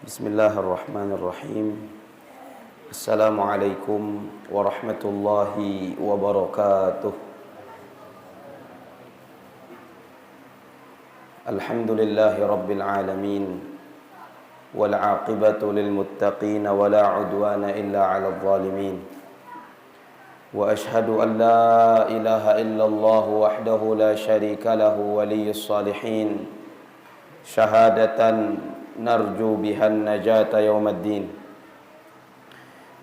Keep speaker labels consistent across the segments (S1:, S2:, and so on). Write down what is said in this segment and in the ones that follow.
S1: Bismillahirrahmanirrahim. Assalamualaikum warahmatullahi wabarakatuh. Alhamdulillahi rabbil alamin. Wal aqibatu lil muttaqin wa la udwana illa 'alal zalimin. Wa ashhadu an la ilaha illallah wahdahu la syarika lahu waliyyus salihin. Syahadatan narju bihan najata yaumaddin.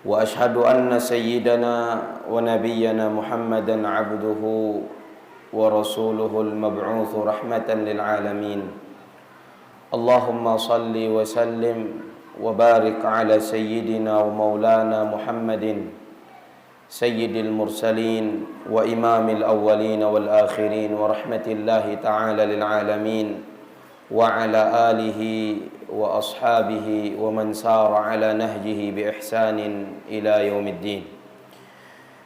S1: Wa ashhadu anna sayyidana wa nabiyyana Muhammadan abduhu wa rasuluhul mab'utsu rahmatan lil alamin. Allahumma salli wa sallim wa barik ala sayyidina wa maulana Muhammadin sayyidil mursalin wa imamil awwalin wal akhirin wa rahmatillahi ta'ala lil alamin wa ala alihi wa ashabihi wa man sara ala nahjihi bi ihsanin ila yaumiddin.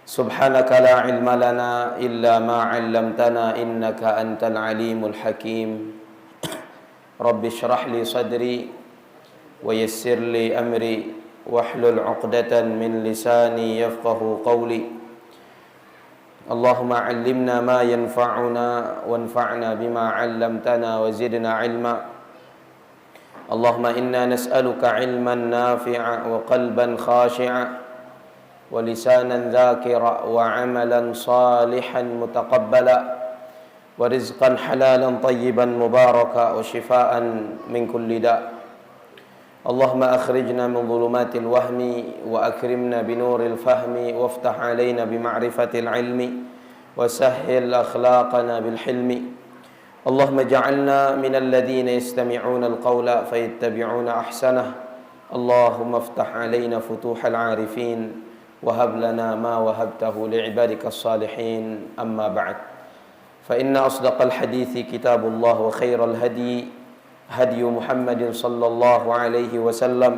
S1: Subhanaka la ilma lana illa ma 'allamtana innaka antal alimul hakim. Rabbi shrah li sadri wa yassir li amri wahlul 'uqdatan min lisani yafqahu qawli. Allahumma 'allimna ma yanfa'una wanfa'na bima 'allamtana wa zidna 'ilma. Allahumma inna nas'aluka 'ilman nafi'a wa qalban khashi'a wa lisanan dzakira wa 'amalan salihan mutaqabbala wa rizqan halalan tayyiban mubaraka wa shifaa'an min kulli da'. Allahumma akhrijna min dhulumatil wahmi wa akrimna binuril fahmi waftah alaina bima'rifatil ilmi wa sahhil akhlaqana bil hilmi. Allahumma ja'alna minal ladzina yastami'una al-qawla fayattabi'una ahsanah. Allahumma iftah alaina futuhal 'arifin wa hab lana ma wahabtahu li'ibadikas salihin. Amma ba'd. Fa inna asdaqal hadithi kitabullah wa khairal hadi هدي محمد صلى الله عليه وسلم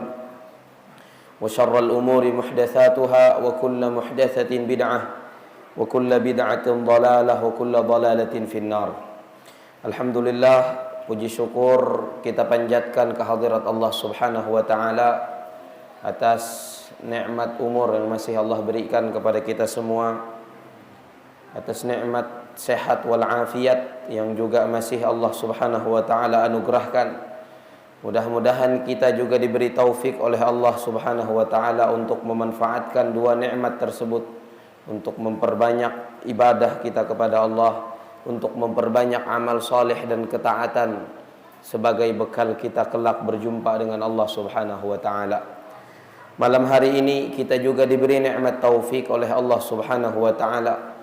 S1: وشر الأمور محدثاتها وكل محدثة بدعة وكل بدعة ضلالة وكل ضلالة في النار. Alhamdulillah, puji syukur kita panjatkan kehadirat Allah Subhanahu wa taala atas nikmat umur yang masih Allah berikan kepada kita semua, atas nikmat sehat wal afiat yang juga masih Allah Subhanahu wa taala anugerahkan. Mudah-mudahan kita juga diberi taufik oleh Allah Subhanahu wa taala untuk memanfaatkan dua nikmat tersebut, untuk memperbanyak ibadah kita kepada Allah, untuk memperbanyak amal saleh dan ketaatan sebagai bekal kita kelak berjumpa dengan Allah Subhanahu wa taala. Malam hari ini kita juga diberi nikmat taufik oleh Allah Subhanahu wa taala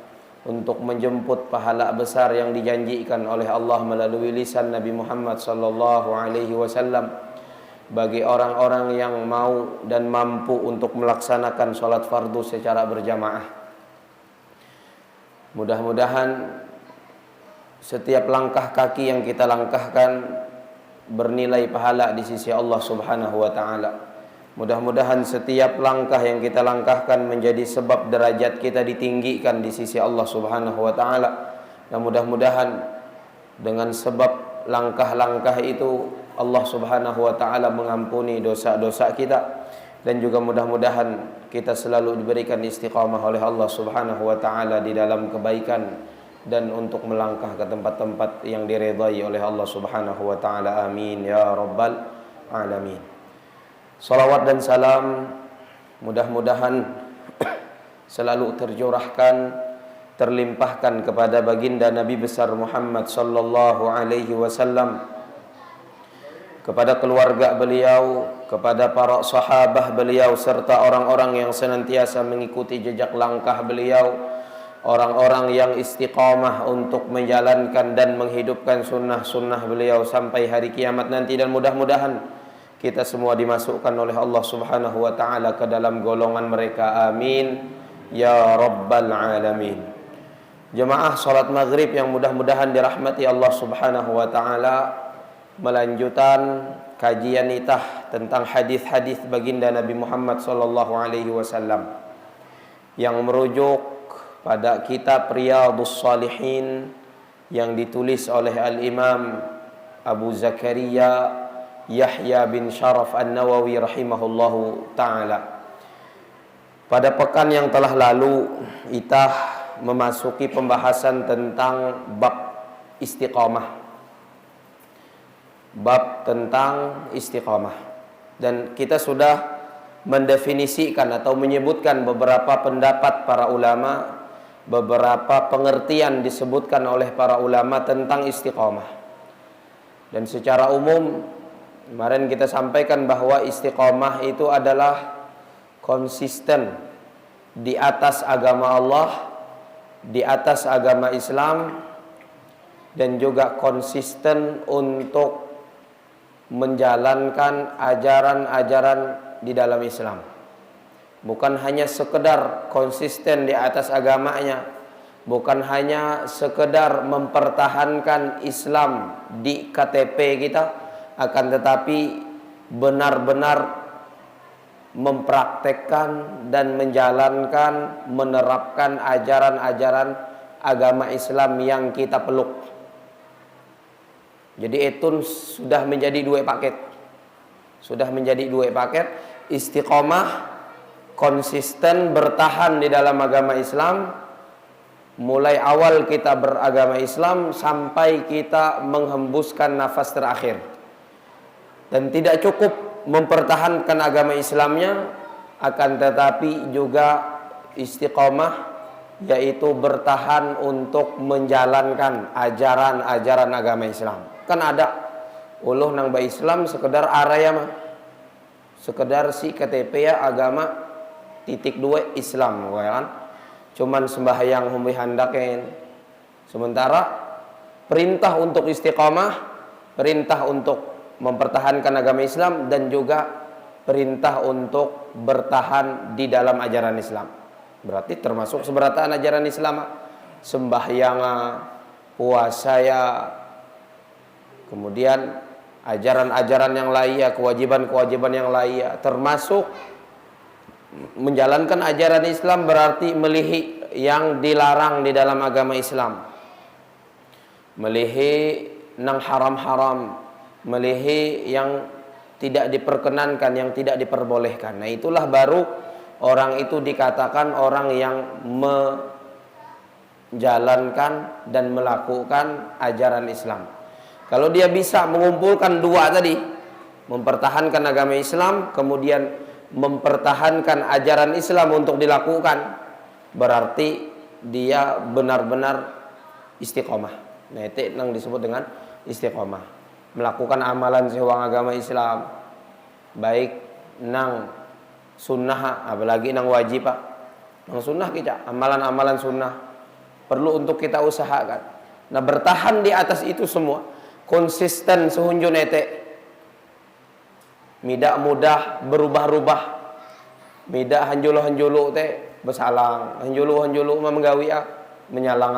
S1: untuk menjemput pahala besar yang dijanjikan oleh Allah melalui lisan Nabi Muhammad sallallahu alaihi wasallam bagi orang-orang yang mau dan mampu untuk melaksanakan sholat fardu secara berjamaah. Mudah-mudahan setiap langkah kaki yang kita langkahkan bernilai pahala di sisi Allah Subhanahu wa taala. Mudah-mudahan setiap langkah yang kita langkahkan menjadi sebab derajat kita ditinggikan di sisi Allah Subhanahu wa taala. Dan mudah-mudahan dengan sebab langkah-langkah itu Allah Subhanahu wa taala mengampuni dosa-dosa kita, dan juga mudah-mudahan kita selalu diberikan istiqamah oleh Allah Subhanahu wa taala di dalam kebaikan dan untuk melangkah ke tempat-tempat yang diridhai oleh Allah Subhanahu wa taala. Amin ya rabbal alamin. Salawat dan salam mudah-mudahan selalu tercurahkan, terlimpahkan kepada baginda Nabi besar Muhammad sallallahu alaihi wasallam, kepada keluarga beliau, kepada para sahabat beliau, serta orang-orang yang senantiasa mengikuti jejak langkah beliau, orang-orang yang istiqamah untuk menjalankan dan menghidupkan sunnah-sunnah beliau sampai hari kiamat nanti. Dan mudah-mudahan kita semua dimasukkan oleh Allah Subhanahu wa taala ke dalam golongan mereka. Amin ya rabbal alamin. Jemaah salat maghrib yang mudah-mudahan dirahmati Allah Subhanahu wa taala, melanjutkan kajian kita tentang hadis-hadis baginda Nabi Muhammad sallallahu alaihi wasallam yang merujuk pada kitab Riyadhus Shalihin yang ditulis oleh Al-Imam Abu Zakaria Yahya bin Sharaf An-Nawawi rahimahullahu ta'ala. Pada pekan yang telah lalu kita memasuki pembahasan tentang bab istiqamah. Bab tentang istiqamah. Dan kita sudah mendefinisikan atau menyebutkan beberapa pendapat para ulama, beberapa pengertian disebutkan oleh para ulama tentang istiqamah. Dan secara umum kemarin kita sampaikan bahwa istiqamah itu adalah konsisten di atas agama Allah, di atas agama Islam, dan juga konsisten untuk menjalankan ajaran-ajaran di dalam Islam. Bukan hanya sekedar konsisten di atas agamanya, bukan hanya sekedar mempertahankan Islam di KTP kita, akan tetapi benar-benar mempraktekkan dan menjalankan, menerapkan ajaran-ajaran agama Islam yang kita peluk. Jadi itu sudah menjadi dua paket. Sudah menjadi dua paket. Istiqomah, konsisten bertahan di dalam agama Islam, mulai awal kita beragama Islam sampai kita menghembuskan nafas terakhir. Dan tidak cukup mempertahankan agama Islamnya, akan tetapi juga istiqomah, yaitu bertahan untuk menjalankan ajaran-ajaran agama Islam. Kan ada uluh nang ba Islam sekedar araya mah, sekedar si KTP ya agama titik dua Islam kan, cuman sembahyang humbi handaken. Sementara perintah untuk istiqamah, perintah untuk mempertahankan agama Islam, dan juga perintah untuk bertahan di dalam ajaran Islam. Berarti termasuk seberataan ajaran Islam, sembahyang, puasa ya, kemudian ajaran-ajaran yang lain, kewajiban-kewajiban yang lain, termasuk menjalankan ajaran Islam berarti melihi yang dilarang di dalam agama Islam, melihi nang haram-haram, melihi yang tidak diperkenankan, yang tidak diperbolehkan. Nah, itulah baru orang itu dikatakan orang yang menjalankan dan melakukan ajaran Islam. Kalau dia bisa mengumpulkan dua tadi, mempertahankan agama Islam, kemudian mempertahankan ajaran Islam untuk dilakukan, berarti dia benar-benar istiqomah. Nah, itu yang disebut dengan istiqomah. Melakukan amalan sewang agama Islam, baik nang sunnah, apalagi nang wajib, Pak. Nang sunnah kita, amalan-amalan sunnah perlu untuk kita usahakan. Nah, bertahan di atas itu semua, konsisten sehunjun ete, tidak mudah berubah-ubah, tidak hanjulu-hanjulu teh besalang, hanjulu-hanjulu menggawi menyalang,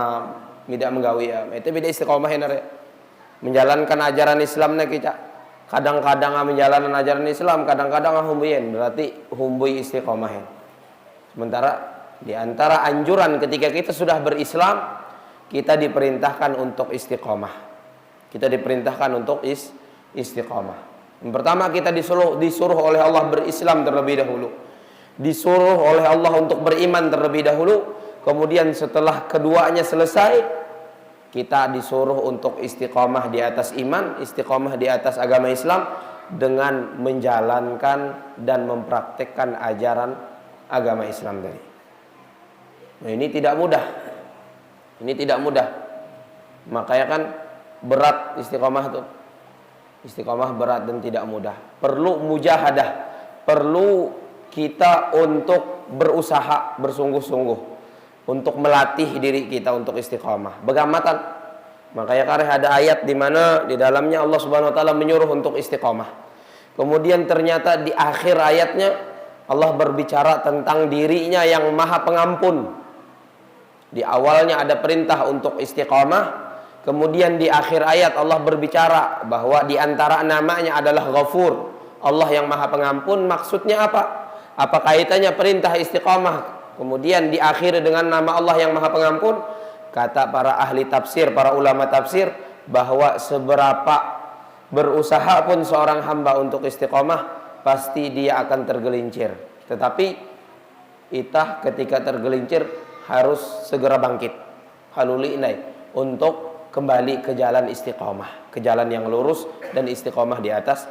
S1: tidak menggawi itu beda istiqomah ya. Menjalankan ajaran Islamnya kita, kadang-kadang menjalankan ajaran Islam, kadang-kadang humbuyen, berarti humbui istiqomah. Sementara di antara anjuran ketika kita sudah berislam, kita diperintahkan untuk istiqomah. Kita diperintahkan untuk istiqomah. Yang pertama, kita disuruh oleh Allah berislam terlebih dahulu. Disuruh oleh Allah untuk beriman terlebih dahulu. Kemudian setelah keduanya selesai, kita disuruh untuk istiqomah di atas iman, istiqomah di atas agama Islam, dengan menjalankan dan mempraktekkan ajaran agama Islam tadi. Nah, ini tidak mudah. Ini tidak mudah. Makanya kan berat istiqomah itu. Istiqomah berat dan tidak mudah. Perlu mujahadah. Perlu kita untuk berusaha bersungguh-sungguh untuk melatih diri kita untuk istiqamah. Begamatan. Makanya karena ada ayat di mana di dalamnya Allah Subhanahu wa taala menyuruh untuk istiqamah. Kemudian ternyata di akhir ayatnya Allah berbicara tentang dirinya yang Maha Pengampun. Di awalnya ada perintah untuk istiqamah, kemudian di akhir ayat Allah berbicara bahwa di antara namanya adalah Ghafur. Allah yang Maha Pengampun, maksudnya apa? Apa kaitannya perintah istiqamah kemudian diakhiri dengan nama Allah yang Maha Pengampun? Kata para ahli tafsir, para ulama tafsir, bahwa seberapa berusaha pun seorang hamba untuk istiqomah, pasti dia akan tergelincir. Tetapi itah ketika tergelincir harus segera bangkit, haluli inai, untuk kembali ke jalan istiqomah, ke jalan yang lurus dan istiqomah di atas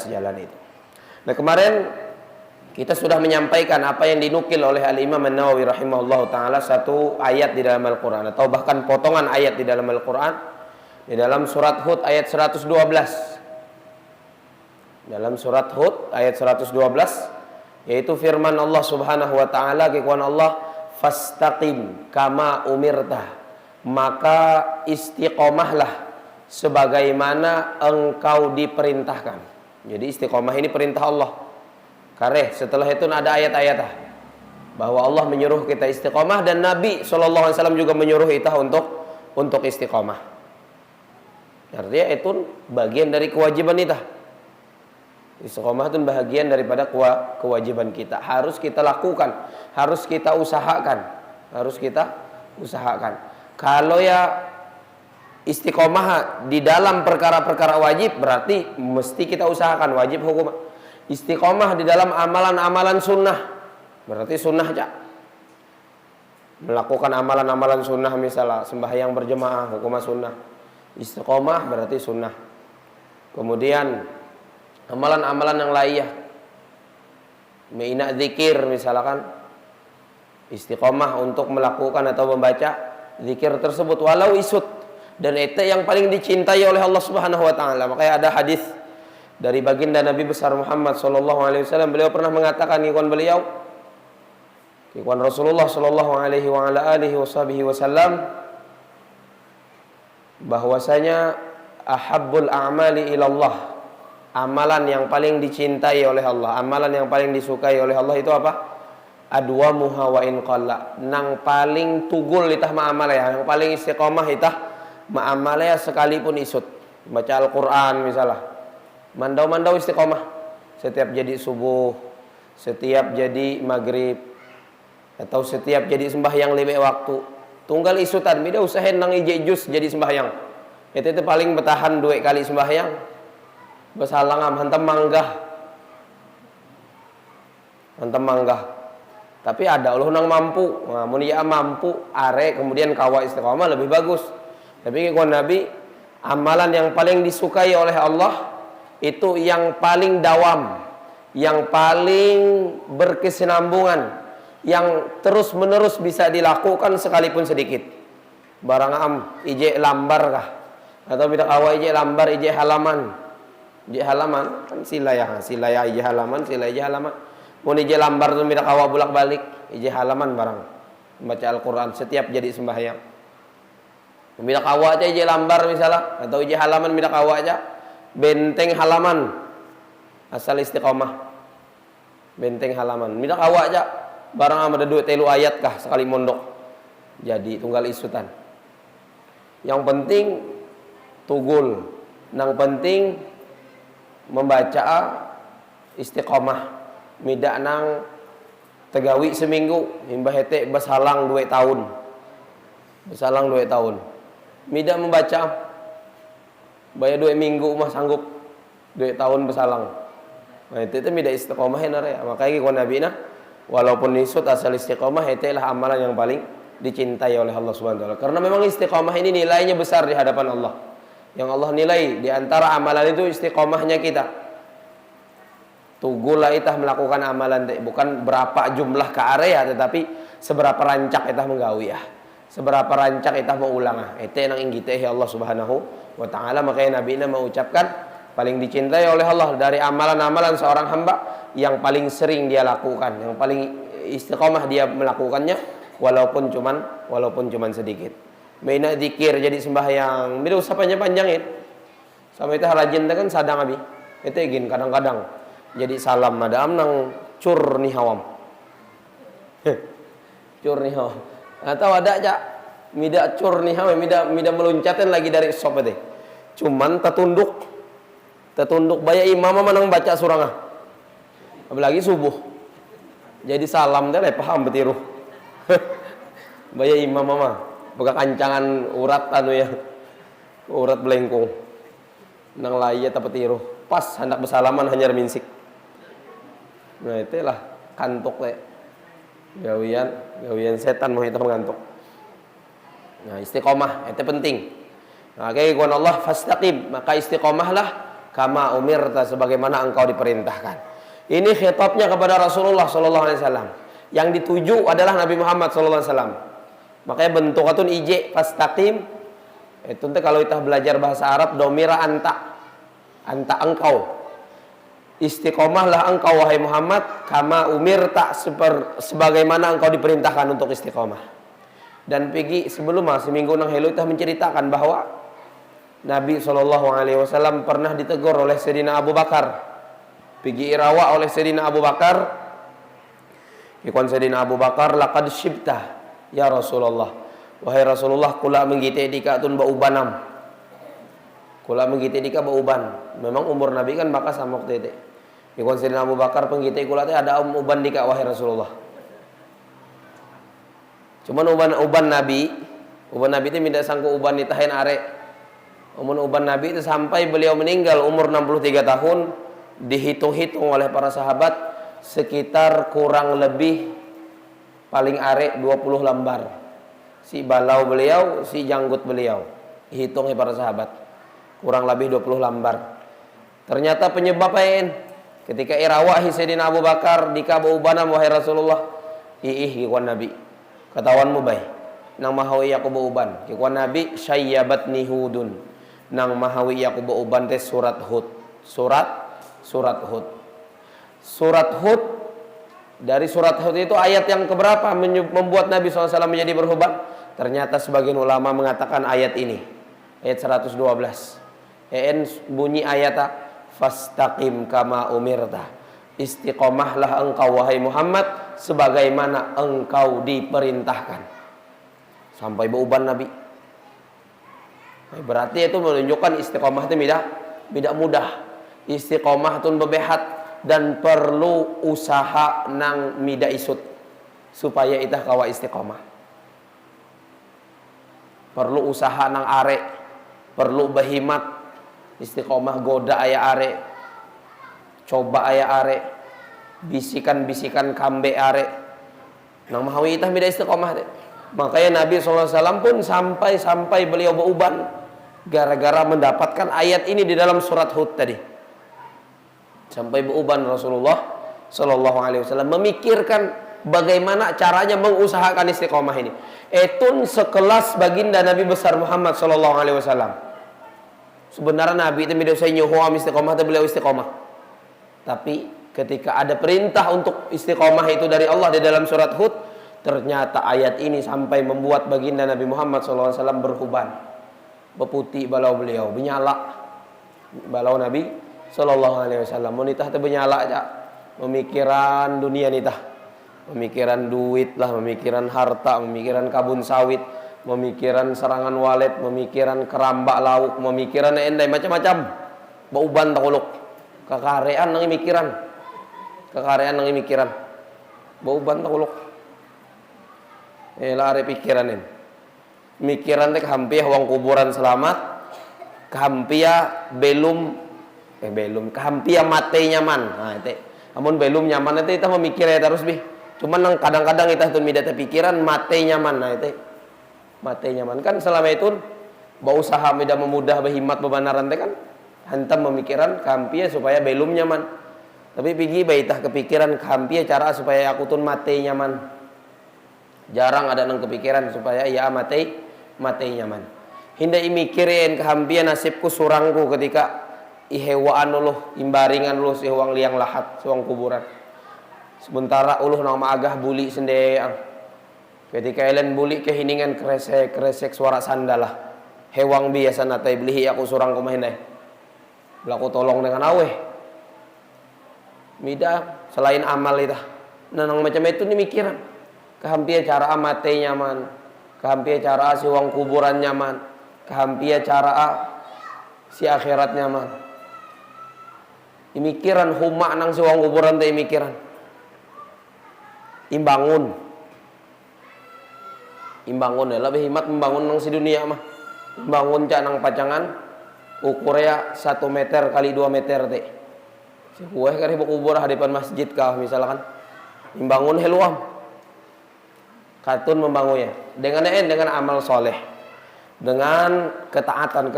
S1: jalan itu. Nah, kemarin kita sudah menyampaikan apa yang dinukil oleh Al-Imam An-Nawawi rahimahullah ta'ala, satu ayat di dalam Al-Quran, atau bahkan potongan ayat di dalam Al-Quran, di dalam surat Hud ayat 112. Dalam surat Hud ayat 112, yaitu firman Allah subhanahu wa ta'ala, kekuatan Allah, fastaqim kama umirta, maka istiqomahlah sebagaimana engkau diperintahkan. Jadi istiqomah ini perintah Allah. Kareh setelah itu ada ayat-ayat bahwa Allah menyuruh kita istiqomah, dan Nabi SAW juga menyuruh kita untuk istiqomah. Artinya itu bagian dari kewajiban kita. Istiqomah itu bagian daripada kewajiban kita. Harus kita lakukan, harus kita usahakan, Kalau ya istiqomah di dalam perkara-perkara wajib, berarti mesti kita usahakan, wajib hukum. Istiqomah di dalam amalan-amalan sunnah, berarti sunnah aja. Melakukan amalan-amalan sunnah, misalnya sembahyang berjemaah, hukum sunnah. Istiqomah berarti sunnah. Kemudian amalan-amalan yang lainnya, meina zikir misalkan, istiqomah untuk melakukan atau membaca zikir tersebut walau isut, dan itu yang paling dicintai oleh Allah Subhanahu wa taala. Makanya ada hadis dari baginda Nabi besar Muhammad sallallahu alaihi wasallam, beliau pernah mengatakan, ikon Rasulullah sallallahu alaihi wa ala alihi wasallam, bahwasanya ahabbul a'mali ilallah, amalan yang paling dicintai oleh Allah, amalan yang paling disukai oleh Allah itu apa? Adwamuha wa in qalla, nang paling tugul itah ma'amalaya, yang paling istiqomah itah ma'amalaya sekalipun isut. Baca Al-Quran misalnya, mandau-mandau istiqomah, setiap jadi subuh, setiap jadi maghrib, atau setiap jadi sembahyang 5 waktu, tunggal isutan, beda usahain nang ije jus jadi sembahyang. Itu paling bertahan 2 kali sembahyang, bersalangam hantam manggah. Tapi ada Allah nang mampu, nah, mun ya mampu are kemudian kawa istiqomah lebih bagus. Tapi kalau Nabi, amalan yang paling disukai oleh Allah itu yang paling dawam, yang paling berkesinambungan, yang terus menerus bisa dilakukan sekalipun sedikit. Barang ije lambar kah, atau tidak awa ije lambar, ije halaman kan silaya ije halaman, mau ije lambar tuh tidak awa bolak balik, ije halaman barang baca Al-Quran setiap jadi sembahyang. Tidak awa aja ije lambar misalnya, atau ije halaman tidak awa aja, benteng halaman, asal istiqomah, benteng halaman tidak awa aja, barang ada 2 telu ayat kah sekali mondok, jadi tunggal isutan. Yang penting tugul, nang penting membaca istiqomah, midak nang tegawi seminggu, himbah hete besalang 2 tahun, midak membaca bayar 2 minggu mah sanggup 2 tahun besalang. Nah itu midak istiqomah ya. Makanya kalau Nabi walaupun nisut asal istiqomah, itulah amalan yang paling dicintai oleh Allah Subhanahu wa taala. Karena memang istiqomah ini nilainya besar di hadapan Allah. Yang Allah nilai di antara amalan itu istiqomahnya kita. Tugulah itah melakukan amalan, bukan berapa jumlah ke area, tetapi seberapa rancak itah menggawi ya. Seberapa rancak itah mengulang. Itu yang ingin kita Allah Subhanahu wa taala. Makanya Nabi mengucapkan paling dicintai oleh Allah dari amalan-amalan seorang hamba yang paling sering dia lakukan, yang paling istiqomah dia melakukannya, walaupun cuman sedikit. Maina zikir jadi sembahyang, bila usah panjangin. Sama itu rajin kan sadang abi. Itu ingin kadang-kadang jadi salam ada nang cur ni hawam. Cur ni hawam. Atau ada aja mida cur ni hawam, mida meluncatin lagi dari sop itu. Cuman tertunduk bayar imam manang baca surangah. Apalagi subuh. Jadi salam dah paham betiru. Bayar imam mama, buka kancangan urat anu ya. Urat belengkung. nang laya tapi tiru pas hendak bersalaman hanya minsik. Nah itulah kantuk teh gawian setan mau itu mengantuk. Nah istiqomah itu penting. Nah kayak Allah fastaqim, maka istiqomahlah kama umirta sebagaimana engkau diperintahkan. Ini khitabnya kepada Rasulullah sallallahu alaihi wasallam. Yang dituju adalah Nabi Muhammad sallallahu alaihi wasallam. Makanya bentuk atun ije fastaqim itu teh kalau kita belajar bahasa Arab domira anta engkau. Istiqomahlah engkau wahai Muhammad kama umirta sebagaimana engkau diperintahkan untuk istiqomah. Dan pergi sebelum seminggu nang helu kita menceritakan bahwa Nabi SAW pernah ditegur oleh Sayyidina Abu Bakar. Pergi irawa oleh Sayyidina Abu Bakar. Ikon Sayyidina Abu Bakar laqad syibta ya Rasulullah. Wahai Rasulullah kula menggite dika tun baubanam. Kula menggite dika bauban. Memang umur Nabi kan maka sama waktu itu. Ikon Sayyidina Abu Bakar penggite kula teh ada uban dika wahai Rasulullah. Cuman uban Nabi itu minta sangku uban ditahin are. Uban Nabi itu sampai beliau meninggal umur 63 tahun dihitung-hitung oleh para sahabat sekitar kurang lebih paling are 20 lembar. Si balau beliau, si janggut beliau. Hitungnya para sahabat. Kurang lebih 20 lembar. Ternyata penyebab lain. Ketika irawahi Sayyidina Abu Bakar dika baubanam wahai Rasulullah. Kikuan Nabi. Ketahuanmu baik. Nang mahawi aku bauban. Kikuan Nabi syayyabatni hudun. Nang mahawi aku bauban teh surat Hud. Surat Hud. Surat Hud. Dari surat Hud itu ayat yang keberapa membuat Nabi SAW menjadi berubah? Ternyata sebagian ulama mengatakan ayat ini. Ayat 112. Bunyi ayat fastaqim kama umirta. Istiqomahlah engkau wahai Muhammad sebagaimana engkau diperintahkan. Sampai bauban Nabi. Berarti itu menunjukkan istiqomah itu tidak mudah. Istiqomah itu bebehat dan perlu usaha nang mida isut supaya itah kawa istiqomah. Perlu usaha nang are, perlu berhimat istiqomah goda aya are, coba aya are, bisikan-bisikan kambe are. Nang mahawi itah mida istiqomah teh. Makanya Nabi SAW pun sampai beliau bauban gara-gara mendapatkan ayat ini di dalam surat Hud tadi. Sampai bauban Rasulullah Sallallahu Alaihi Wasallam memikirkan bagaimana caranya mengusahakan istiqomah ini. Etun sekelas baginda Nabi besar Muhammad Sallallahu Alaihi Wasallam. Sebenarnya Nabi itu tidak usah nyuhuam istiqomah, tapi beliau istiqomah. Tapi ketika ada perintah untuk istiqomah itu dari Allah di dalam surat Hud, ternyata ayat ini sampai membuat baginda Nabi Muhammad Sallallahu Alaihi Wasallam berhuban, berputih balau beliau, menyala balau Nabi Sallallahu Alaihi Wasallam. Monitah teh benyala aja, memikiran dunia nitah, memikiran duit lah, memikiran harta, memikiran kabun sawit, memikiran serangan walet, memikiran kerambak lauk, memikiran endai macam-macam. Bauban takuluk, kekarean nang mikiran, bauban takuluk. Lari pikiran ini, mikiran teh kahampia wong kuburan selamat, kahampia belum kahampia mate nyaman. Nah itu amun belum nyaman itu kita memikir ya terus bih. Cuman nang kadang-kadang kita tuh mida pikiran mate nyaman. Nah itu mate nyaman kan selama itu berusaha mida memudah berhimat bebanaran teh kan hantam memikiran kahampia supaya belum nyaman. Tapi pigi baitah kepikiran kahampia cara supaya aku tun mate nyaman. Jarang ada nang kepikiran supaya ya mate nyaman. Hindai mikirin kahampia nasibku surangku ketika ihewaan uluh imbaringan uluh si huang liang lahat suang kuburan. Sementara uluh nama agah buli sendeang. Ketika elen buli kehiningan kresek suara sandalah. Hewang biasa natai belihi aku surang kumahindai. Belaku tolong dengan aweh. Mida selain amal itu. Nanang macam itu nih mikiran. Kehampia cara mate nyaman. Kehampia cara si huang kuburan nyaman. Kehampia cara si akhirat nyaman. Imikiran huma nang siwang kuburan teh imikiran. Imbangun ya lebih himat membangun nang si dunia mah. Imbangun cak nang pacangan ukurnya 1 meter kali 2 meter teh. Kueh kari kubur di depan masjid kah misalkan. Membangun heluam. Katun membangunnya dengan amal soleh. Dengan ketaatan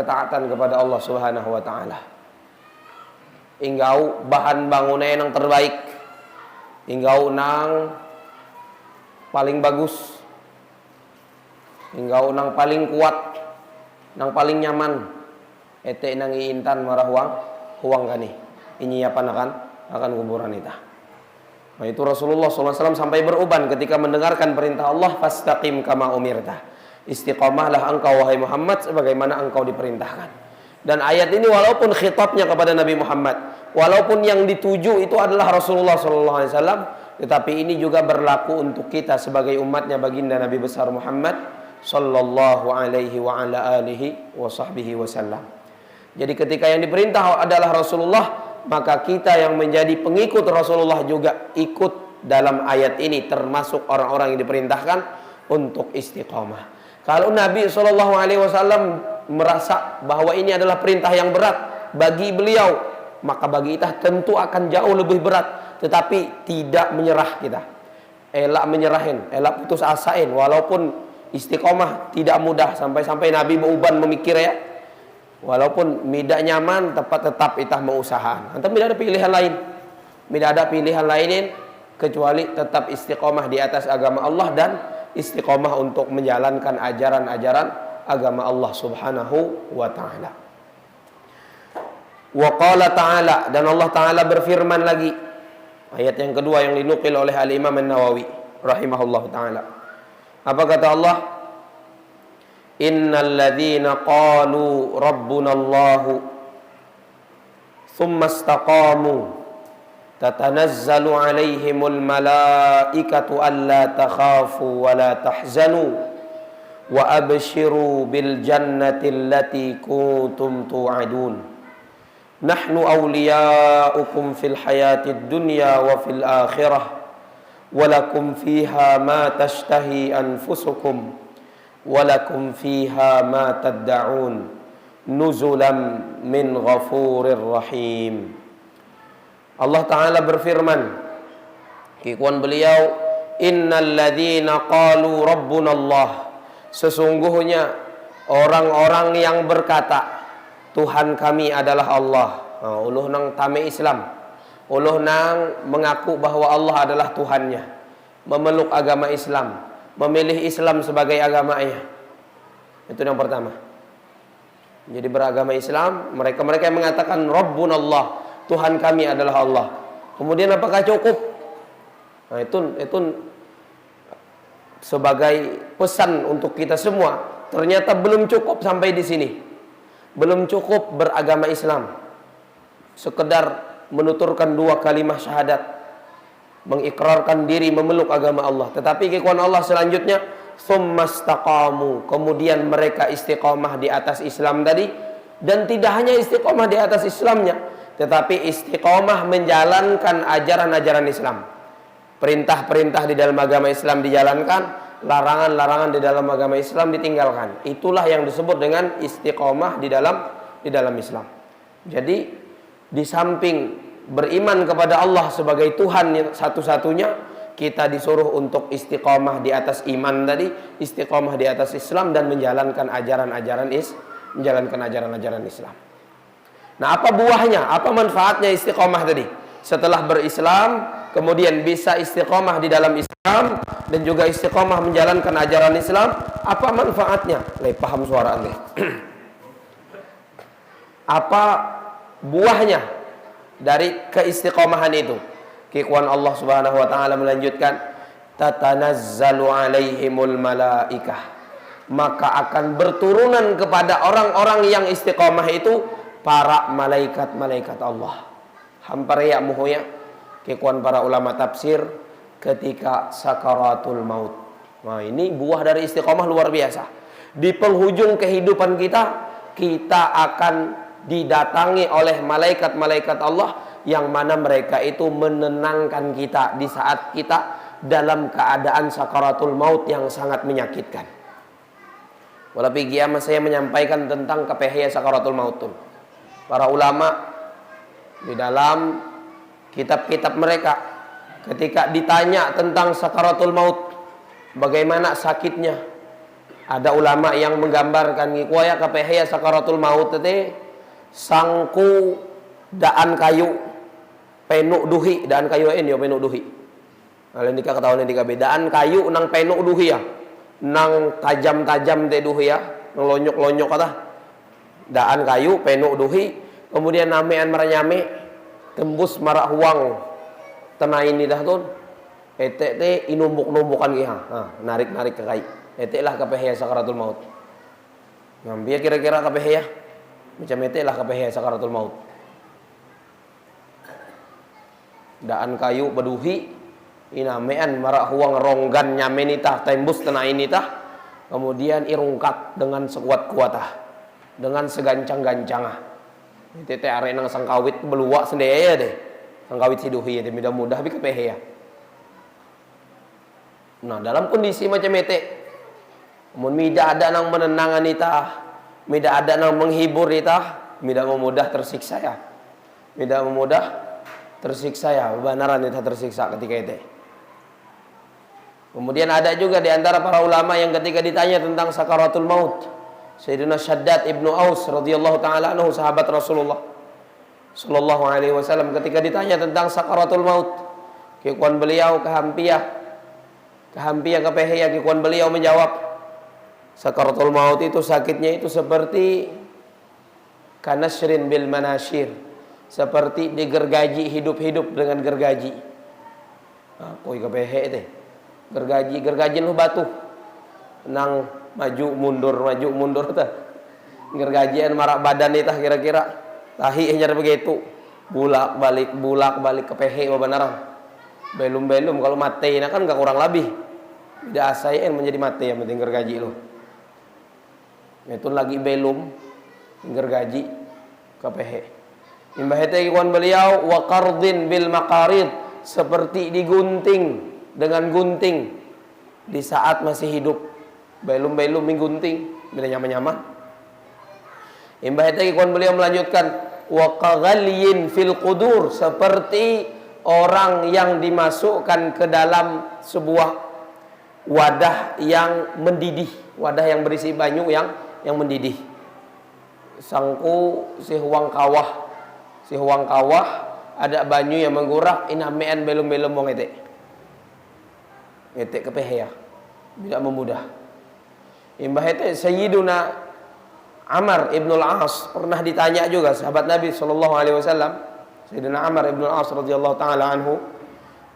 S1: kepada Allah Subhanahu wa taala. Inggau bahan bangunnya yang terbaik. Inggau nang paling bagus. Inggau nang paling kuat, nang paling nyaman. Ete nang iintan marah huang kani. Ini apa akan kuburan kita. Nah itu Rasulullah SAW sampai beruban ketika mendengarkan perintah Allah, fastaqim kama umirta. Istiqomahlah engkau wahai Muhammad sebagaimana engkau diperintahkan. Dan ayat ini walaupun khitabnya kepada Nabi Muhammad, walaupun yang dituju itu adalah Rasulullah SAW, tetapi ini juga berlaku untuk kita sebagai umatnya baginda Nabi besar Muhammad sallallahu alaihi wa ala alihi wa sahbihi wasallam. Jadi ketika yang diperintah adalah Rasulullah, maka kita yang menjadi pengikut Rasulullah juga ikut dalam ayat ini, termasuk orang-orang yang diperintahkan untuk istiqamah. Kalau Nabi SAW merasa bahwa ini adalah perintah yang berat bagi beliau, maka bagi kita tentu akan jauh lebih berat. Tetapi tidak menyerah kita, elak menyerahin, elak putus asain. Walaupun istiqamah tidak mudah, sampai-sampai Nabi beruban memikir ya, walaupun tidak nyaman, tetap itah mengusahakan. Antum tidak ada pilihan lain. Tidak ada pilihan lain kecuali tetap istiqomah di atas agama Allah dan istiqomah untuk menjalankan ajaran-ajaran agama Allah Subhanahu wa taala. Wa qala ta'ala, dan Allah taala berfirman lagi. Ayat yang kedua yang dinukil oleh Al-Imam An-Nawawi rahimahullahu taala. Apa kata Allah? Innal ladzina qalu rabbuna Allahu thumma istaqamu tatanazzalu alaihimul malaikatu alla takhafu wa la tahzanu wa abshiru bil jannati allati kuntum tu'adun nahnu awliya'ukum fil hayatid dunya wa fil akhirah wa lakum fiha ma tashtahi anfusukum walakum fiha ma tad'un nuzulam min ghafurir rahim. Allah taala berfirman, kikuan beliau, innal ladzina qalu rabbuna Allah, sesungguhnya orang-orang yang berkata Tuhan kami adalah Allah. Uluh nang tame Islam, uluh nang mengaku bahwa Allah adalah Tuhannya, memeluk agama Islam, memilih Islam sebagai agamanya. Itu yang pertama. Jadi beragama Islam, mereka yang mengatakan Rabbun Allah, Tuhan kami adalah Allah. Kemudian apakah cukup? Nah, itu sebagai pesan untuk kita semua. Ternyata belum cukup sampai di sini. Belum cukup beragama Islam, sekedar menuturkan 2 kalimat syahadat, mengikrarkan diri memeluk agama Allah. Tetapi kekuatan Allah selanjutnya, tsumastaqamu, kemudian mereka istiqomah di atas Islam tadi. Dan tidak hanya istiqomah di atas Islamnya, tetapi istiqomah menjalankan ajaran-ajaran Islam. Perintah-perintah di dalam agama Islam dijalankan, larangan-larangan di dalam agama Islam ditinggalkan. Itulah yang disebut dengan istiqomah di dalam Islam. Jadi di samping beriman kepada Allah sebagai Tuhan yang satu-satunya, kita disuruh untuk istiqomah di atas iman tadi, istiqomah di atas Islam, dan menjalankan ajaran-ajaran Islam. Nah, apa buahnya? Apa manfaatnya istiqomah tadi? Setelah berislam, kemudian bisa istiqomah di dalam Islam dan juga istiqomah menjalankan ajaran Islam, apa manfaatnya? Paham suara Anda? Apa buahnya dari keistiqomahan itu? Kekuatan Allah Subhanahu wa taala melanjutkan, tatanazzalu alaihimul malaikah, maka akan berturunan kepada orang-orang yang istiqomah itu para malaikat-malaikat Allah. Hampir ya muhoya kekuatan para ulama tafsir ketika sakaratul maut. Nah, ini buah dari istiqomah luar biasa. Di penghujung kehidupan kita akan didatangi oleh malaikat-malaikat Allah yang mana mereka itu menenangkan kita di saat kita dalam keadaan sakaratul maut yang sangat menyakitkan. Walaupun kiamat saya menyampaikan tentang kepehaya sakaratul maut.
S2: Para ulama di dalam kitab-kitab mereka ketika ditanya tentang sakaratul maut, bagaimana sakitnya, ada ulama yang menggambarkan ngikuaya kapehya sakaratul maut teh sangku daan kayu penuk duhi, daan kayu ini yo penuk duhi. Kalian nikah ketahuan nikah bedaan kayu nang penuk duhi ya, nang tajam-tajam teh duhi ya, nang lonyok-lonyok kata. Daan kayu penuk duhi, kemudian namean maranyame tembus marak huang tenai ini dah tun. Etek teh inumbuk-numbukan kiha. Narik-narik ke kai. Etek lah kapehya sakaratul maut. Ngambil kira-kira kapehya. Macam etek lah kapehya sakaratul maut. Daan kayu beduhi inamean marak huang ronggan nyamenitah tembus tenai ini tah. Kemudian irungkat dengan sekuat-kuatah, dengan segancang-gancangah. Etek teh arek nang sangkawit beluak sendiri deh. Sangkawit siduhi teh mudah-mudah bi kapehya. Nah, dalam kondisi macam itu, mida ada nang menenangan itah, mida ada nang menghibur itah, mida memudah tersiksa ya. Mida memudah tersiksa ya, benaran itah tersiksa ketika itu. Kemudian ada juga di antara para ulama yang ketika ditanya tentang sakaratul maut, Sayyidina Shaddad ibnu Aus radhiyallahu taala anhu, sahabat Rasulullah sallallahu alaihi wasallam, ketika ditanya tentang sakaratul maut, kekuan beliau kehampiah kapehya kikuan beliau menjawab, sakaratul maut itu sakitnya itu seperti kanasrin bil manashir, seperti digergaji hidup-hidup dengan gergaji. Koi kapehya teh gergaji lu batu nang maju mundur tah gergajian marak badan itah kira-kira tahi hanya begitu bulak balik kapehya benaran belum kalau mati nah kan gak kurang lebih. Tidak asain menjadi mati yang penting gergaji lo. Itu lagi belum gergaji kapehya. Imbah itu ikuan beliau wa qardin bil maqarid, seperti digunting dengan gunting di saat masih hidup. Belum menggunting, bila nyaman-nyaman. Imbah itu ikuan beliau melanjutkan wa qaghalyin fil qudur, seperti orang yang dimasukkan ke dalam sebuah wadah yang mendidih, wadah yang berisi banyu yang mendidih. Sangku si huang kawah ada banyu yang menggurak, inamean belum wong etek kepehya, tidak memudah. Imbah itu Sayyiduna Amr ibnul As pernah ditanya juga, sahabat Nabi sallallahu alaihi wasallam, Sayyidina Amr ibnul As radhiyallahu taala anhu,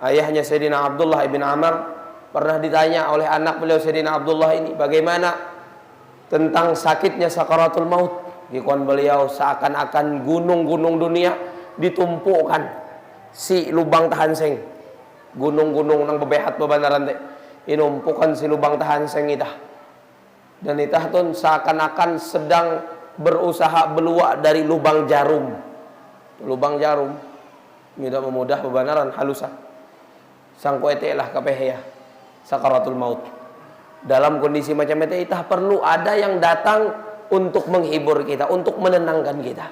S2: ayahnya Sayyidina Abdullah ibn Amr, pernah ditanya oleh anak beliau Sayyidina Abdullah ini, bagaimana tentang sakitnya sakaratul maut. Ikuan beliau seakan-akan gunung-gunung dunia ditumpukan si lubang tahan seng. Gunung-gunung nang bebehat bebandaran teh inumpukan si lubang tahan seng itah. Dan itah tuh seakan-akan sedang berusaha beluak dari lubang jarum. Lubang jarum. Tidak memudah bebandaran halusan. Sangko etelah kapehya sakaratul maut. Dalam kondisi macam itu itah perlu ada yang datang untuk menghibur kita, untuk menenangkan kita.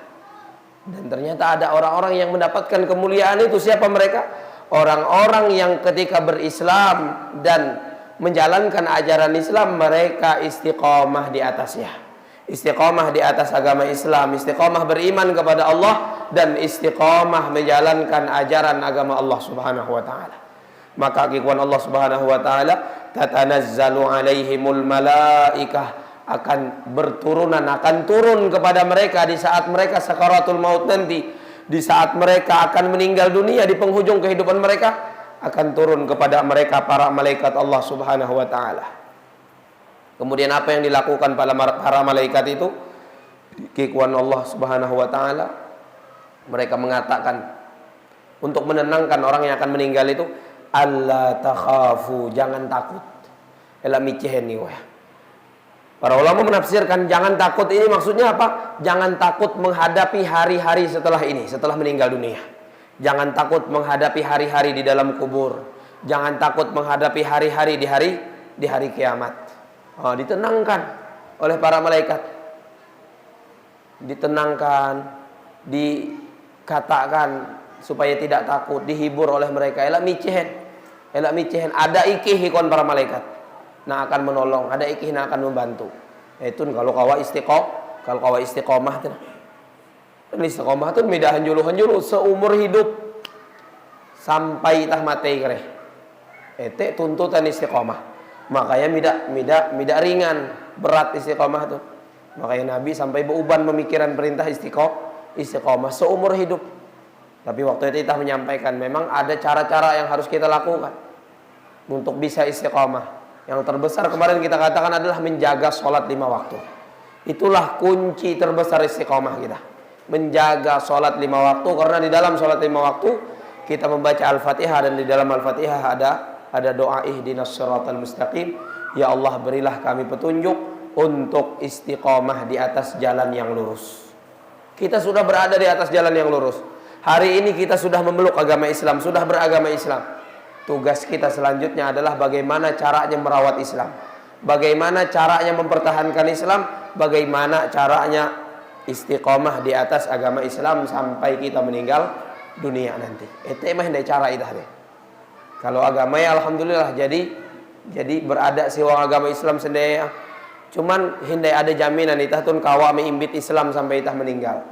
S2: Dan ternyata ada orang-orang yang mendapatkan kemuliaan itu. Siapa mereka? Orang-orang yang ketika berislam dan menjalankan ajaran Islam, mereka istiqomah di atasnya. Istiqomah di atas agama Islam, istiqomah beriman kepada Allah, dan istiqomah menjalankan ajaran agama Allah Subhanahu wa taala. Maka kekuatan Allah Subhanahu wa taala, tatanazzalu alaihimul malaikah, akan turun kepada mereka di saat mereka sakaratul maut nanti, di saat mereka akan meninggal dunia di penghujung kehidupan mereka, akan turun kepada mereka para malaikat Allah Subhanahu wa taala. Kemudian apa yang dilakukan para malaikat itu? Kekuatan Allah Subhanahu wa taala, mereka mengatakan untuk menenangkan orang yang akan meninggal itu, Allah takhafu, jangan takut. Ela micehen nih wah. Para ulama menafsirkan jangan takut ini maksudnya apa? Jangan takut menghadapi hari-hari setelah ini, setelah meninggal dunia. Jangan takut menghadapi hari-hari di dalam kubur. Jangan takut menghadapi hari-hari di hari kiamat. Ditenangkan oleh para malaikat. Ditenangkan, dikatakan supaya tidak takut, dihibur oleh mereka. Elak micehen, ada ikih ikon para malaikat. Nah akan menolong, ada ikih nah akan membantu. Itu kalau kawa istiqomah tuh. Dan istiqomah tuh midah hanjulu seumur hidup sampai itah mati kereh. Ete tuntutan istiqomah. Makanya midak ringan, berat istiqomah tuh. Makanya Nabi sampai beruban memikiran perintah istiqomah seumur hidup. Tapi waktu itu kita menyampaikan memang ada cara-cara yang harus kita lakukan untuk bisa istiqomah. Yang terbesar kemarin kita katakan adalah menjaga sholat 5 waktu. Itulah kunci terbesar istiqomah kita. Menjaga sholat 5 waktu, karena di dalam sholat 5 waktu kita membaca Al-Fatihah, dan di dalam Al-Fatihah ada doa ihdinas siratal mustaqim. Ya Allah, berilah kami petunjuk untuk istiqomah di atas jalan yang lurus. Kita sudah berada di atas jalan yang lurus. Hari ini kita sudah memeluk agama Islam, sudah beragama Islam. Tugas kita selanjutnya adalah bagaimana caranya merawat Islam, bagaimana caranya mempertahankan Islam, bagaimana caranya istiqomah di atas agama Islam sampai kita meninggal dunia nanti. Itu emang cara itu deh. Kalau agama ya alhamdulillah jadi berada siwang agama Islam sendiri. Cuman hindai ada jaminan itah tun kawa meimbit Islam sampai itah meninggal.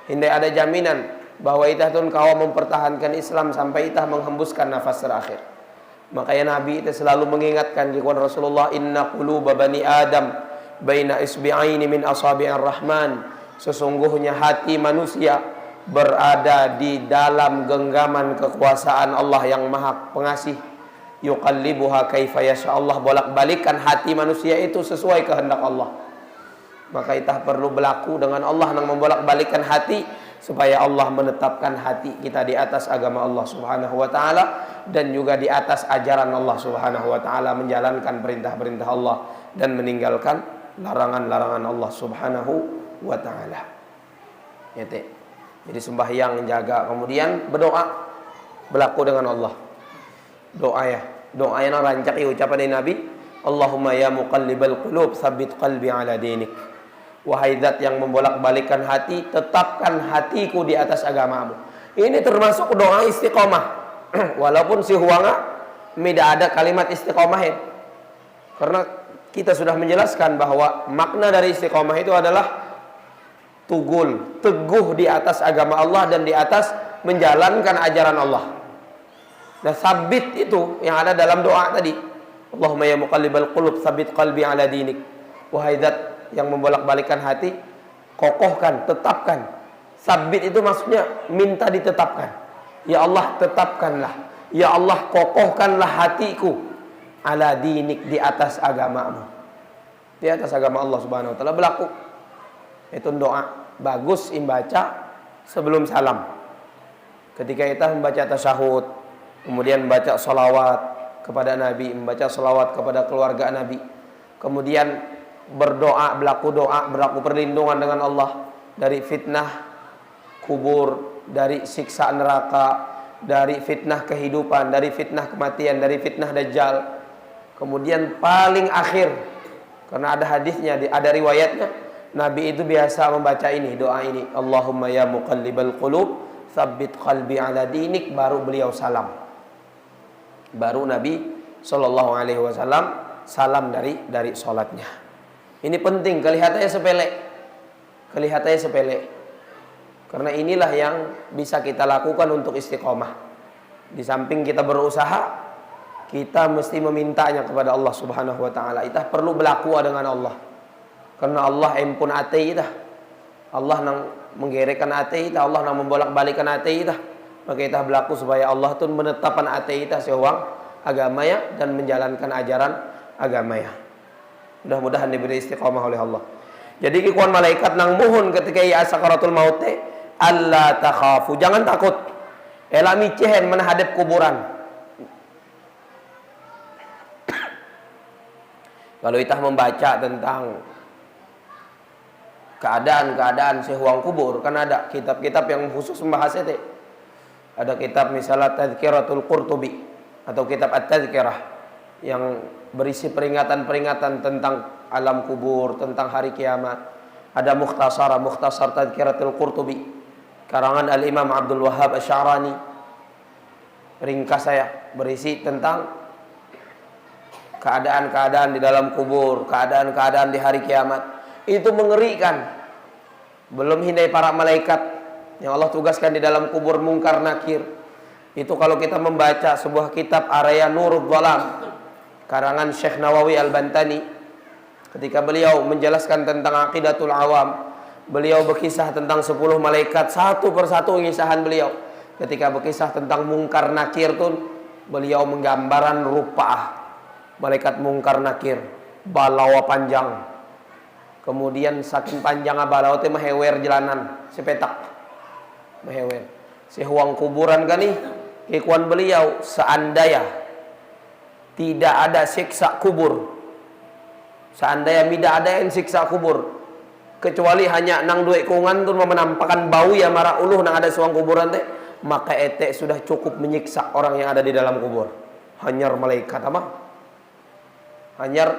S2: Hindai ada jaminan bahwa itah tun kawa mempertahankan Islam sampai itah menghembuskan nafas terakhir. Makanya Nabi itu selalu mengingatkan di Rasulullah, inna quluba bani Adam baina isbi'aini min asabi'ir rahman. Sesungguhnya hati manusia berada di dalam genggaman kekuasaan Allah yang Maha Pengasih. Yuqallibuha kaifa yasha. Allah bolak-balikkan hati manusia itu sesuai kehendak Allah. Maka itah perlu berlaku dengan Allah yang membolak-balikkan hati, supaya Allah menetapkan hati kita di atas agama Allah Subhanahu wa taala dan juga di atas ajaran Allah Subhanahu wa taala, menjalankan perintah-perintah Allah dan meninggalkan larangan-larangan Allah Subhanahu wa taala. Jadi sembahyang jaga, kemudian berdoa, berlaku dengan Allah. Doa yang rancak ucapan dari Nabi, Allahumma ya muqallibal qulub tsabbit qalbi ala dinik. Wahai zat yang membolak-balikkan hati, tetapkan hatiku di atas agamamu. Ini termasuk doa istiqomah. Walaupun si huanga tidak ada kalimat istiqomah. Karena kita sudah menjelaskan bahwa makna dari istiqomah itu adalah teguh di atas agama Allah dan di atas menjalankan ajaran Allah. Nah, sabit itu yang ada dalam doa tadi. Allahumma ya muqallibal qulub tsabbit qalbi ala dinik. Wahai zat yang membolak-balikkan hati, kokohkan, tetapkan. Sabit itu maksudnya minta ditetapkan. Ya Allah, tetapkanlah. Ya Allah, kokohkanlah hatiku ala dinik, di atas agamamu. Di atas agama Allah Subhanahu wa taala berlaku. Itu doa bagus membaca sebelum salam. Ketika kita membaca tasyahud, kemudian membaca salawat kepada Nabi, membaca salawat kepada keluarga Nabi, kemudian berdoa, berlaku perlindungan dengan Allah dari fitnah kubur, dari siksa neraka, dari fitnah kehidupan, dari fitnah kematian, dari fitnah dajjal. Kemudian paling akhir, karena ada hadisnya, ada riwayatnya, Nabi itu biasa membaca ini, doa ini, Allahumma ya muqallibal qulub tsabbit qalbi ala dinik. Baru beliau salam, baru Nabi sallallahu alaihi wasallam salam dari salatnya. Ini penting, kelihatannya sepele. Karena inilah yang bisa kita lakukan untuk istiqomah. Di samping kita berusaha, kita mesti memintanya kepada Allah Subhanahu wa taala. Kita perlu berlaku dengan Allah. Karena Allah empun ate kita. Allah nang menggerekkan ate kita, Allah nang membolak-balikkan ate kita. Maka kita berlaku supaya Allah tuh menetapkan ate kita sewang agamanya dan menjalankan ajaran agamanya. Mudah-mudahan diberi istiqomah oleh Allah. Jadi kikuan malaikat nang muhun ketika ia sakaratul maut, Allah takhafu, jangan takut. Ela micehen menghadap kuburan. Kalau kita membaca tentang keadaan sehuang kubur, kan ada kitab-kitab yang khusus membahasnya. Ada kitab misalnya Tadhkiratul Qurtubi atau kitab At-Tadhkirah yang berisi peringatan-peringatan tentang alam kubur, tentang hari kiamat. Ada Mukhtasar Tadhkiratul Qurtubi karangan Al-Imam Abdul Wahhab Asy-Sya'rani. Ringkas saya, berisi tentang keadaan-keadaan di dalam kubur, keadaan-keadaan di hari kiamat. Itu mengerikan. Belum hindai para malaikat yang Allah tugaskan di dalam kubur, Munkar Nakir. Itu kalau kita membaca sebuah kitab Araya Nurul Dhalam karangan Syekh Nawawi Al-Bantani, ketika beliau menjelaskan tentang Aqidatul Awam, beliau berkisah tentang 10 malaikat, satu persatu kisahan beliau. Ketika berkisah tentang Munkar Nakir tuh, beliau menggambaran rupa malaikat Munkar Nakir, balawa panjang. Kemudian saking panjangnya balawa teh mahewer jalanan, sepetak. Mahewer. Sehuang kuburan kan nih, kekuan beliau seandainya tidak ada siksa kubur. Seandainya tidak ada yang siksa kubur, kecuali hanya nang duit kungan tuh menampakkan bau ya marah uluh nang ada suang kuburan teh, maka ete sudah cukup menyiksa orang yang ada di dalam kubur. Hanyar malaikat apa? Hanyar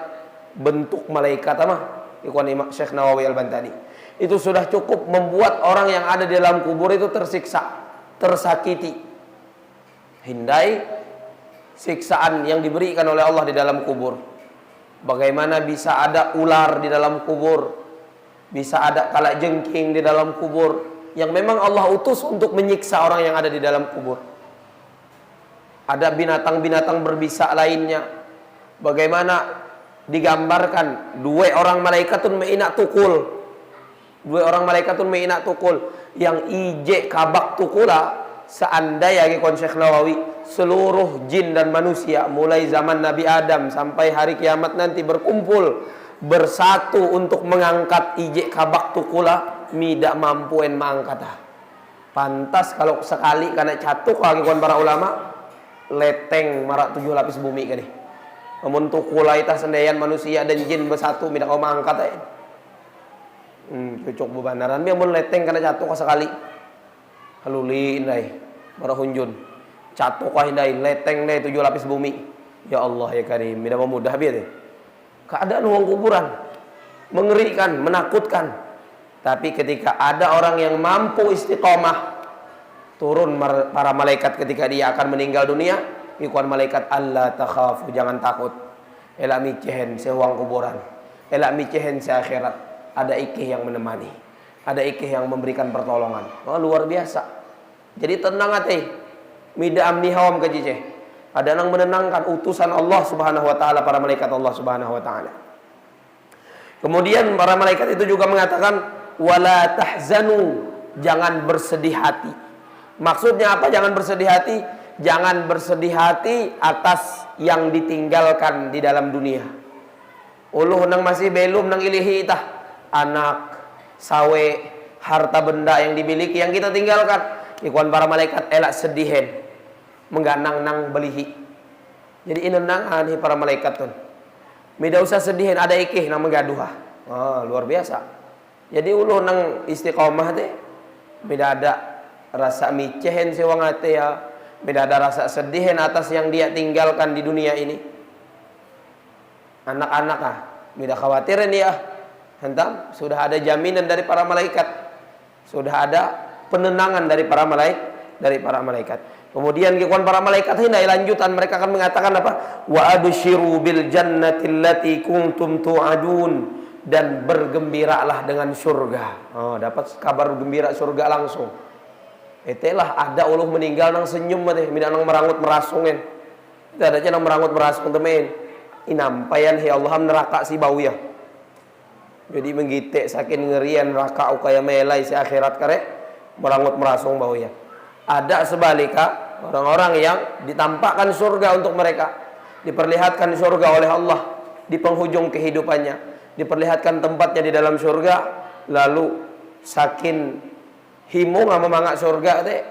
S2: bentuk malaikat apa? Ikhwan Imam Syekh Nawawi Al-Bantani. Itu sudah cukup membuat orang yang ada di dalam kubur itu tersiksa, tersakiti. Hindai siksaan yang diberikan oleh Allah di dalam kubur. Bagaimana bisa ada ular di dalam kubur, bisa ada kalajengking di dalam kubur, yang memang Allah utus untuk menyiksa orang yang ada di dalam kubur. Ada binatang-binatang berbisa lainnya. Bagaimana digambarkan dua orang malaikatun meina tukul. Dua orang malaikatun meina tukul, yang ije kabak tukula. Seandainya kekon Syekh Nawawi, seluruh jin dan manusia mulai zaman Nabi Adam sampai hari kiamat nanti berkumpul bersatu untuk mengangkat ije kabak tukula, tidak mampu en mengangkat. Pantas kalau sekali karena catuk lagi kon para ulama, leteng marak 7 lapis bumi kali. Namun tukula itah sendayan manusia dan jin bersatu tidak kau mengangkat aja. Cocok bebanaran biar mun leteng karena catuk sekali. Haluli indai marah hunjun. Catuk kah indai leteng deh 7 lapis bumi. Ya Allah ya Karim, tidak mudah biar. Keadaan uang kuburan mengerikan, menakutkan. Tapi ketika ada orang yang mampu istiqomah, turun para malaikat ketika dia akan meninggal dunia. Ikuan malaikat, Allah takhafu, jangan takut. Elak micehen sewang kuburan. Elak micehen se akhirat. Ada ikih yang menemani. Ada ikih yang memberikan pertolongan. Oh, luar biasa. Jadi tenang hati. Mida amni hawam kejiceh. Ada yang menenangkan utusan Allah Subhanahu wa taala, para malaikat Allah Subhanahu wa taala. Kemudian para malaikat itu juga mengatakan wala tahzanu, jangan bersedih hati. Maksudnya apa jangan bersedih hati? Jangan bersedih hati atas yang ditinggalkan di dalam dunia. Uluh nang masih belum nang ilihi itah, anak, sawe, harta benda yang dimiliki yang kita tinggalkan. Ikuan para malaikat elak sedihen mengganang nang belihi. Jadi inenangan para malaikat tuh. Mida usah sedihen ada ikih nang menggaduh. Luar biasa. Jadi uluh nang istiqomah teh mida ada rasa micehen sewang hati ya. Beda ada rasa sedihin atas yang dia tinggalkan di dunia ini. Anak-anak beda khawatirin dia. Hentam sudah ada jaminan dari para malaikat. Sudah ada penenangan dari para malaikat. Kemudian kekuatan para malaikat hindai lanjutan mereka akan mengatakan apa? Wa abshiru bil jannati allati kuntum tu'adun, dan bergembiralah dengan surga. Dapat kabar gembira surga langsung. Itulah ada uluh meninggal nang senyum teh, mina nang merangut merasungen. Itu ada nang merangut merasung temen. Inampayan hi Allah neraka si bau ya. Jadi menggite saking ngerian neraka ukaya melai si akhirat kare merangut merasung bau ya. Ada sebaliknya orang-orang yang ditampakkan surga untuk mereka, diperlihatkan surga oleh Allah di penghujung kehidupannya, diperlihatkan tempatnya di dalam surga, lalu saking himu nggak memangak surga teh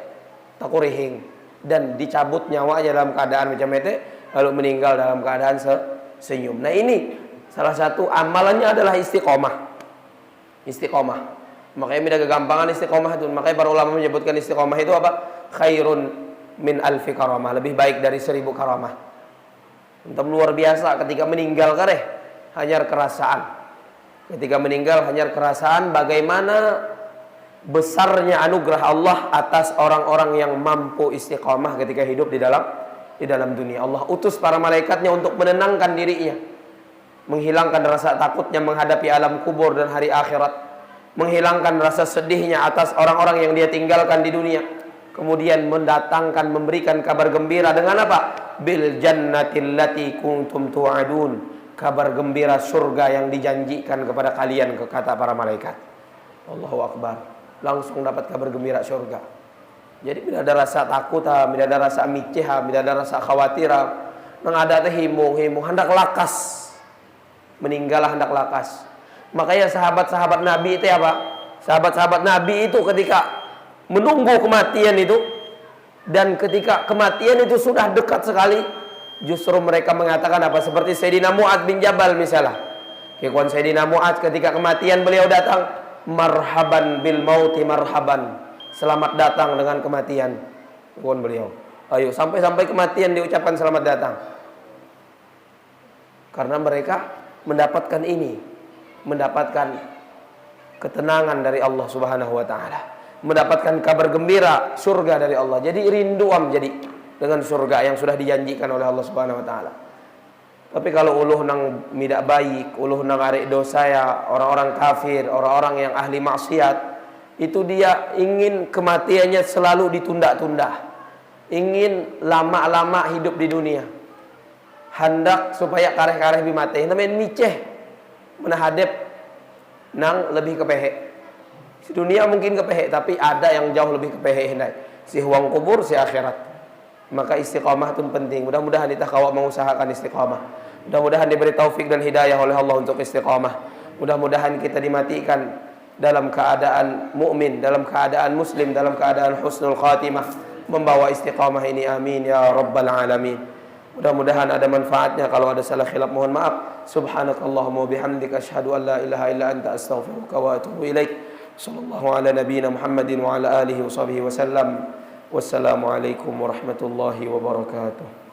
S2: takurihing dan dicabut nyawanya dalam keadaan macam itu, lalu meninggal dalam keadaan senyum. Nah ini salah satu amalannya adalah istiqomah. Makanya beda kegampangan istiqomah itu. Makanya para ulama menyebutkan istiqomah itu apa? Khairun min alfi karamah, lebih baik dari 1000 karamah. Untuk luar biasa ketika meninggal kareh hanya kerasaan. Ketika meninggal hanya kerasaan bagaimana besarnya anugerah Allah atas orang-orang yang mampu istiqamah ketika hidup di dalam dunia. Allah utus para malaikatnya untuk menenangkan dirinya, menghilangkan rasa takutnya menghadapi alam kubur dan hari akhirat, menghilangkan rasa sedihnya atas orang-orang yang dia tinggalkan di dunia, kemudian mendatangkan, memberikan kabar gembira dengan apa? Bil jannatil lati kuntum tu'adun, kabar gembira surga yang dijanjikan kepada kalian, kata para malaikat. Allahu Akbar. Langsung dapat kabar gembira surga. Jadi tidak ada rasa takut, tidak ada rasa miceh, tidak ada rasa khawatir. Nang ada teh himu hendak lakas. Meninggallah hendak lakas. Makanya sahabat-sahabat Nabi itu apa? Sahabat-sahabat Nabi itu ketika menunggu kematian itu, dan ketika kematian itu sudah dekat sekali, justru mereka mengatakan apa? Seperti Sayyidina Mu'adz bin Jabal misalnya. Kekuan Sayyidina Mu'adz ketika kematian beliau datang, marhaban bil mauti marhaban. Selamat datang dengan kematian. Kekuan beliau. Ayo sampai kematian diucapkan selamat datang. Karena mereka mendapatkan ini, mendapatkan ketenangan dari Allah Subhanahu wa taala, mendapatkan kabar gembira surga dari Allah. Jadi rinduam jadi dengan surga yang sudah dijanjikan oleh Allah Subhanahu wa taala. Tapi kalau uluh nang midak baik, uluh nang arek dosa ya, orang-orang kafir, orang-orang yang ahli maksiat, itu dia ingin kematiannya selalu ditunda-tunda, ingin lama-lama hidup di dunia, hendak supaya kareh-kareh bimate. Namanya miceh menahadep nang lebih kepehe. Si dunia mungkin kepehe, tapi ada yang jauh lebih kepehe hendak. Si huang kubur, si akhirat. Maka istiqamah itu penting. Mudah-mudahan kita kawak mengusahakan istiqamah. Mudah-mudahan diberi taufik dan hidayah oleh Allah untuk istiqamah. Mudah-mudahan kita dimatikan dalam keadaan mukmin, dalam keadaan muslim, dalam keadaan husnul khatimah, membawa istiqamah ini. Amin ya rabbal alamin. Mudah-mudahan ada manfaatnya. Kalau ada salah khilaf mohon maaf. Subhanakallahumma bihamdika asyhadu an la ilaha illa anta astaghfiruka wa atubu ilaik. Sallallahu ala nabiyyina Muhammadin wa ala alihi wa sahbihi wa sallam. Wassalamualaikum warahmatullahi wabarakatuh.